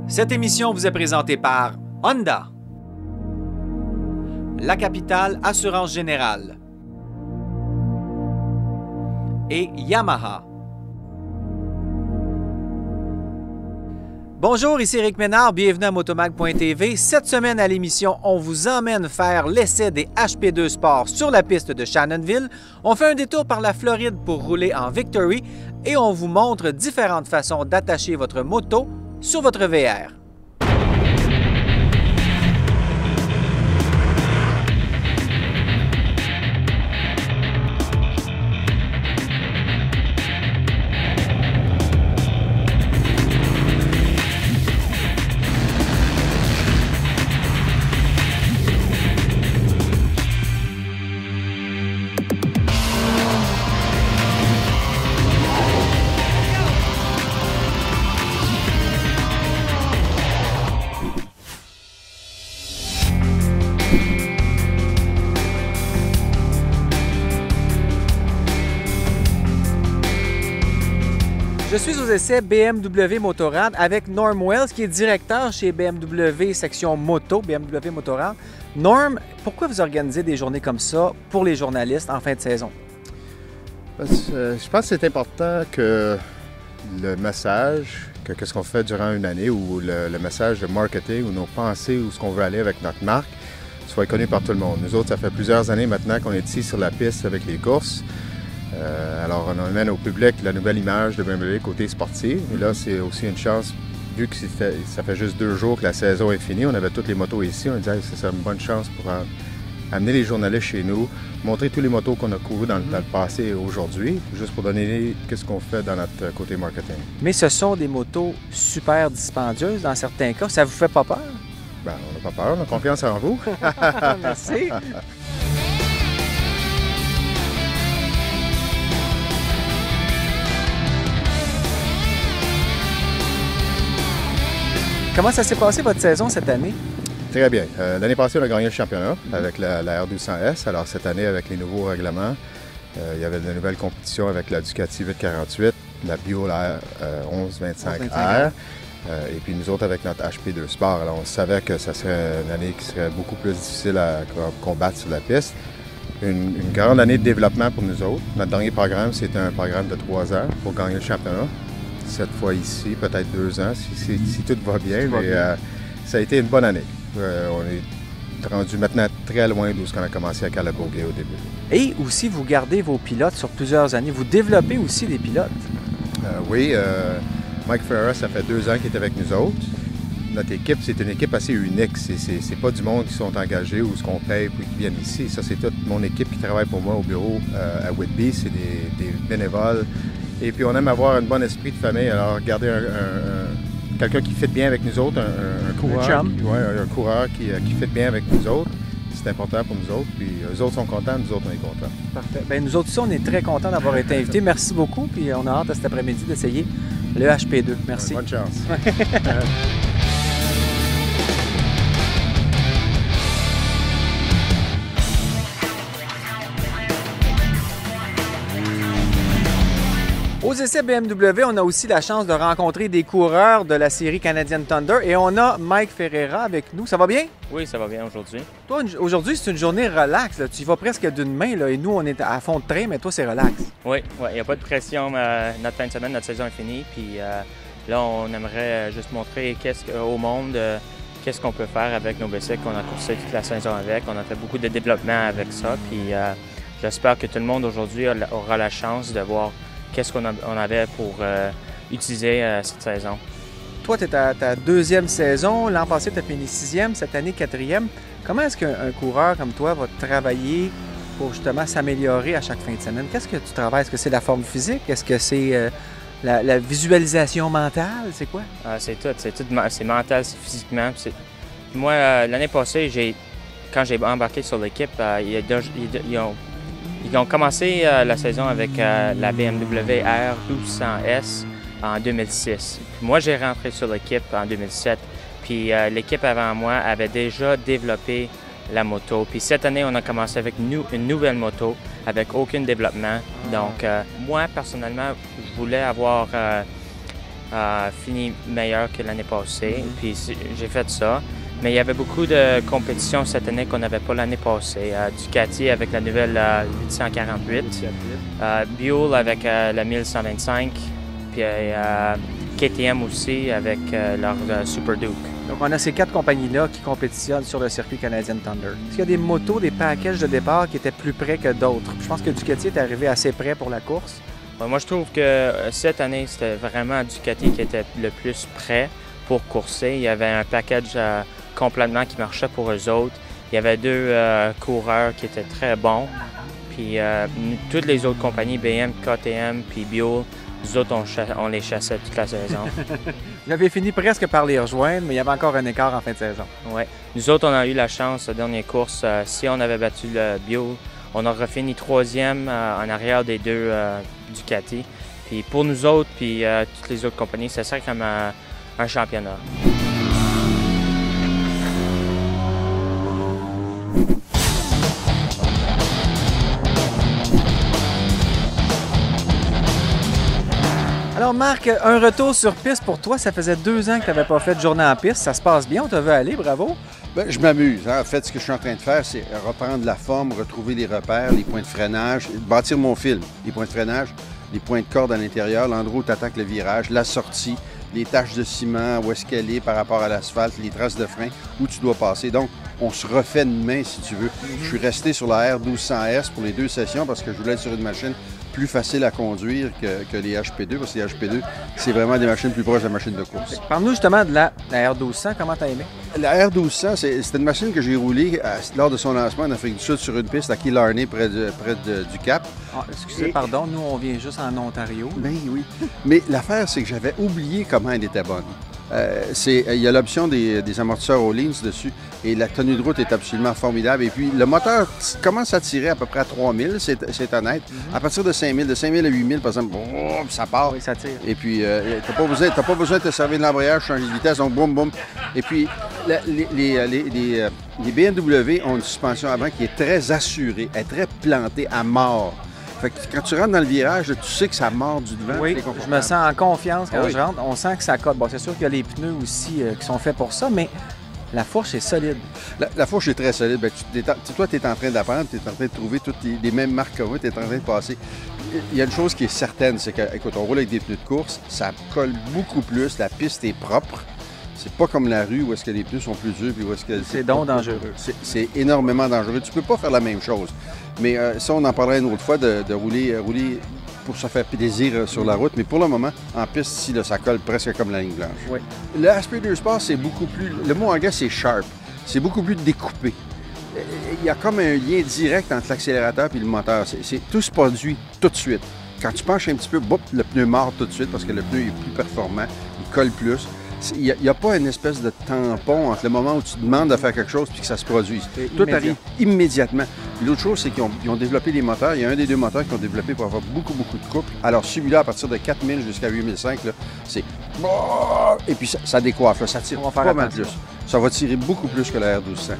Cette émission vous est présentée par Honda, La Capitale Assurance Générale et Yamaha. Bonjour, ici Éric Ménard, bienvenue à Motomag.tv. Cette semaine à l'émission, on vous emmène faire l'essai des HP2 Sport sur la piste de Shannonville. On fait un détour par la Floride pour rouler en Victory et on vous montre différentes façons d'attacher votre moto sur votre VR. Je suis aux essais BMW Motorrad avec Norm Wells, qui est directeur chez BMW section moto, BMW Motorrad. Norm, pourquoi vous organisez des journées comme ça pour les journalistes en fin de saison? Je pense que c'est important que le message, que ce qu'on fait durant une année, ou le message de marketing, ou nos pensées, ou ce qu'on veut aller avec notre marque, soit connu par tout le monde. Nous autres, ça fait plusieurs années maintenant qu'on est ici sur la piste avec les courses. Alors, on amène au public la nouvelle image de BMW côté sportif. Et là, c'est aussi une chance, vu que ça fait juste 2 jours que la saison est finie, on avait toutes les motos ici, on disait que c'est une bonne chance pour amener les journalistes chez nous, montrer tous les motos qu'on a courus dans le passé et aujourd'hui, juste pour donner ce qu'on fait dans notre côté marketing. Mais ce sont des motos super dispendieuses dans certains cas. Ça vous fait pas peur? Bien, on n'a pas peur, on a confiance en vous. Merci. Comment ça s'est passé votre saison cette année? Très bien. L'année passée, on a gagné le championnat avec la R1200S. Alors cette année, avec les nouveaux règlements, il y avait de nouvelles compétitions avec la Ducati 848, la Bio 1125R, et puis nous autres avec notre HP2 Sport. Alors on savait que ça serait une année qui serait beaucoup plus difficile à combattre sur la piste. Une grande année de développement pour nous autres. Notre dernier programme, c'était un programme de 3 ans pour gagner le championnat. Cette fois ici, peut-être 2 ans, si tout va bien, mais ça a été une bonne année. On est rendu maintenant très loin d'où on a commencé à Calabourguet au début. Et aussi, vous gardez vos pilotes sur plusieurs années. Vous développez aussi des pilotes. Oui, Mike Ferreira, ça fait 2 ans qu'il est avec nous autres. Notre équipe, c'est une équipe assez unique. C'est pas du monde qui sont engagés ou ce qu'on paye puis qui viennent ici. Ça, c'est toute mon équipe qui travaille pour moi au bureau à Whitby. C'est des bénévoles. Et puis, on aime avoir un bon esprit de famille. Alors, garder quelqu'un qui fit bien avec nous autres, un coureur. Un coureur qui fit bien avec nous autres. C'est important pour nous autres. Puis, eux autres sont contents, nous autres, on est contents. Parfait. Bien, nous autres aussi, on est très contents d'avoir été invités. Merci beaucoup. Puis, on a hâte cet après-midi d'essayer le HP2. Merci. Bonne chance. Aux essais BMW, on a aussi la chance de rencontrer des coureurs de la série Canadian Thunder et on a Mike Ferreira avec nous. Ça va bien? Oui, ça va bien aujourd'hui. Toi, aujourd'hui, c'est une journée relax. Là. Tu y vas presque d'une main là, et nous, on est à fond de train, mais toi, c'est relax. Oui, il n'y a pas de pression. Notre fin de semaine, notre saison est finie. Puis là, on aimerait juste montrer au monde qu'est-ce qu'on peut faire avec nos bicycles qu'on a coursé toute la saison avec. On a fait beaucoup de développement avec ça. Puis j'espère que tout le monde aujourd'hui aura la chance de voir qu'est-ce qu'on avait pour utiliser cette saison. Toi, tu es à ta 2e saison. L'an passé, tu as fini 6e, cette année 4e. Comment est-ce qu'un coureur comme toi va travailler pour justement s'améliorer à chaque fin de semaine? Qu'est-ce que tu travailles? Est-ce que c'est la forme physique? Est-ce que c'est la visualisation mentale? C'est quoi? C'est tout. C'est mental, c'est physiquement. Moi, l'année passée, quand j'ai embarqué sur l'équipe, ils ont commencé la saison avec la BMW R1200S en 2006. Puis moi, j'ai rentré sur l'équipe en 2007. Puis l'équipe avant moi avait déjà développé la moto. Puis cette année, on a commencé avec une nouvelle moto avec aucun développement. Donc, moi, personnellement, je voulais avoir fini meilleur que l'année passée. Puis j'ai fait ça. Mais il y avait beaucoup de compétitions cette année qu'on n'avait pas l'année passée. Ducati avec la nouvelle 848, Buell avec la 1125, puis KTM aussi avec leur Super Duke. Donc, on a ces 4 compagnies-là qui compétitionnent sur le circuit Canadian Thunder. Est-ce qu'il y a des motos, des packages de départ qui étaient plus près que d'autres? Je pense que Ducati est arrivé assez près pour la course. Moi, je trouve que cette année, c'était vraiment Ducati qui était le plus prêt pour courser. Il y avait un package complètement qui marchait pour eux autres. Il y avait 2 coureurs qui étaient très bons. Puis toutes les autres compagnies, BM, KTM, puis Buell, nous autres, on les chassait toute la saison. Vous avez fini presque par les rejoindre, mais il y avait encore un écart en fin de saison. Oui. Nous autres, on a eu la chance, la dernière course, si on avait battu le Buell, on aurait fini 3e en arrière des 2 Ducati. Puis pour nous autres, puis toutes les autres compagnies, ça serait comme un championnat. Alors Marc, un retour sur piste pour toi, ça faisait 2 ans que tu n'avais pas fait de journée en piste. Ça se passe bien, on t'a vu aller, bravo. Bien, je m'amuse. En fait, ce que je suis en train de faire, c'est reprendre la forme, retrouver les repères, les points de freinage, bâtir mon film. Les points de freinage, les points de corde à l'intérieur, l'endroit où tu attaques le virage, la sortie, les taches de ciment, où est-ce qu'elle est par rapport à l'asphalte, les traces de frein, où tu dois passer. Donc, on se refait de main, si tu veux. Je suis resté sur la R1200S pour les 2 sessions parce que je voulais être sur une machine plus facile à conduire que les HP2, parce que les HP2, c'est vraiment des machines plus proches de la machine de course. Parle-nous justement de la R1200, comment t'as aimé? La R1200, c'était une machine que j'ai roulée lors de son lancement en Afrique du Sud sur une piste à Killarney, près du Cap. Ah, excusez, pardon, nous on vient juste en Ontario. Ben oui. Mais l'affaire, c'est que j'avais oublié comment elle était bonne. Il y a l'option des amortisseurs Öhlins dessus et la tenue de route est absolument formidable. Et puis, le moteur commence à tirer à peu près à 3000, c'est honnête. À partir de 5000, de 5000 à 8000, par exemple, boum, ça part. Oui, ça tire. Et puis, t'as pas besoin de te servir de l'embrayage, changer de vitesse, donc boum, boum. Et puis, les BMW ont une suspension avant qui est très assurée, elle est très plantée à mort. Fait que quand tu rentres dans le virage, tu sais que ça mord du devant. Oui, je me sens en confiance quand je rentre. On sent que ça cote. Bon, c'est sûr qu'il y a les pneus aussi qui sont faits pour ça, mais la fourche est solide. La fourche est très solide. Bien, toi, tu es en train d'apprendre, tu es en train de trouver toutes les mêmes marques que moi, tu es en train de passer. Il y a une chose qui est certaine, c'est que, écoute, on roule avec des pneus de course, ça colle beaucoup plus, la piste est propre. C'est pas comme la rue où est-ce que les pneus sont plus durs puis où est-ce que c'est donc dangereux. C'est énormément dangereux. Tu peux pas faire la même chose. Mais ça, on en parlera une autre fois de rouler pour se faire plaisir sur la route. Mais pour le moment, en piste, ici, là, ça colle presque comme la ligne blanche. Oui. Le HP2 Sport, c'est beaucoup plus... Le mot anglais, c'est sharp. C'est beaucoup plus découpé. Il y a comme un lien direct entre l'accélérateur et le moteur. Tout se produit tout de suite. Quand tu penches un petit peu, boum, le pneu mord tout de suite parce que le pneu est plus performant, il colle plus. Il n'y a pas une espèce de tampon entre le moment où tu demandes de faire quelque chose et que ça se produise. Tout arrive immédiatement. L'autre chose, c'est qu'ils ont développé des moteurs. Il y a un des 2 moteurs qui ont développé pour avoir beaucoup de couple. Alors, celui-là, à partir de 4000 jusqu'à 8005, c'est... Et puis, ça décoiffe. Là, ça tire pas mal plus. Ça va tirer beaucoup plus que la R1200.